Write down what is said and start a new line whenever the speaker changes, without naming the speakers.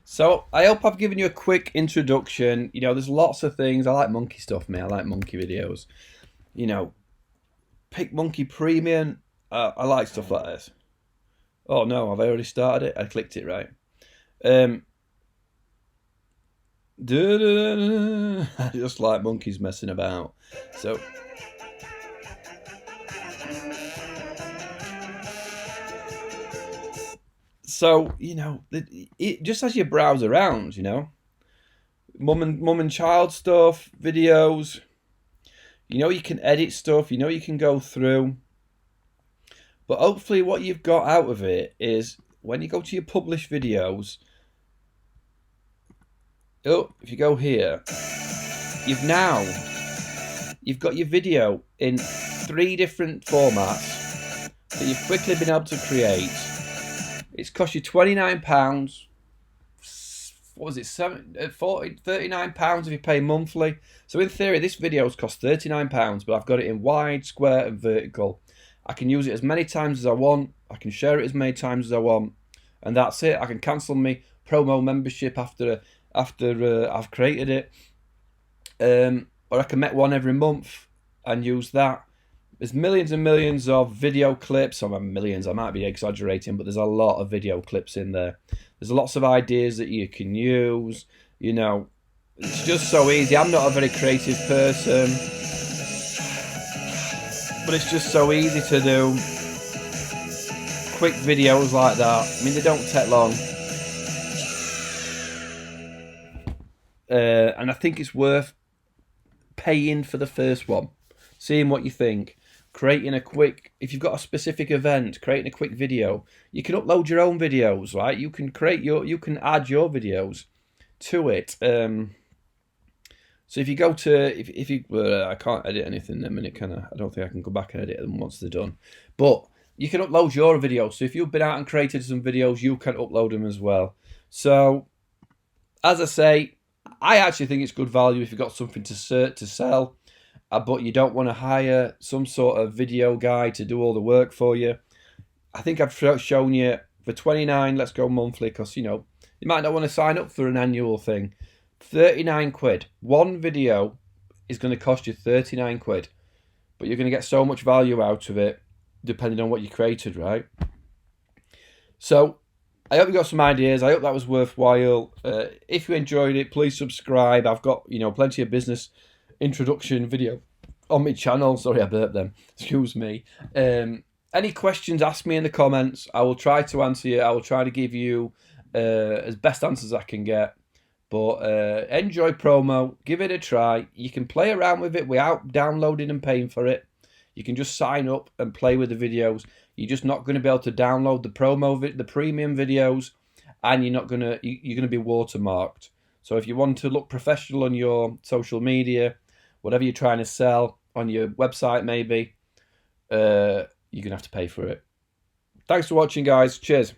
So I hope I've given you a quick introduction. There's lots of things. I like monkey stuff, mate. I like monkey videos. You know, PicMonkey Premium. I like stuff like this. Oh no, have I already started it? I clicked it right. Um, I just like monkeys messing about. So, just as you browse around, mum and child stuff, videos. You can edit stuff. You can go through. But hopefully, what you've got out of it is when you go to your published videos. Oh, if you go here, you've now you've got your video in 3 different formats that you've quickly been able to create. It's cost you £29. What was it? 39 pounds if you pay monthly. So in theory, this video's cost £39, but I've got it in wide, square, and vertical. I can use it as many times as I want. I can share it as many times as I want, and that's it. I can cancel my promo membership after I've created it, or I can make one every month and use that. There's millions and millions of video clips. Or millions, I might be exaggerating, but there's a lot of video clips in there. There's lots of ideas that you can use. It's just so easy. I'm not a very creative person, but it's just so easy to do quick videos like that. I mean, they don't take long. And I think it's worth paying for the first one, seeing what you think, creating if you've got a specific event, creating a quick video. You can upload your own videos, right? You can add your videos to it. So if you go to, if you, I can't edit anything in a minute, can I? I don't think I can go back and edit them once they're done. But you can upload your videos. So if you've been out and created some videos, you can upload them as well. So, as I say, I actually think it's good value if you've got something to sell, but you don't want to hire some sort of video guy to do all the work for you. I think I've shown you for 29. Let's go monthly, because you might not want to sign up for an annual thing. 39 quid. One video is going to cost you 39 quid, but you're going to get so much value out of it, depending on what you created, right? So I hope you got some ideas. I hope that was worthwhile. If you enjoyed it, please subscribe. I've got plenty of business introduction video on my channel. Sorry, I burped them. Excuse me. Any questions, ask me in the comments. I will try to answer you. I will try to give you as best answers I can get. But enjoy promo. Give it a try. You can play around with it without downloading and paying for it. You can just sign up and play with the videos. You're just not going to be able to download the premium videos, and you're going to be watermarked. So if you want to look professional on your social media, whatever you're trying to sell on your website, maybe you're going to have to pay for it. Thanks for watching, guys. Cheers.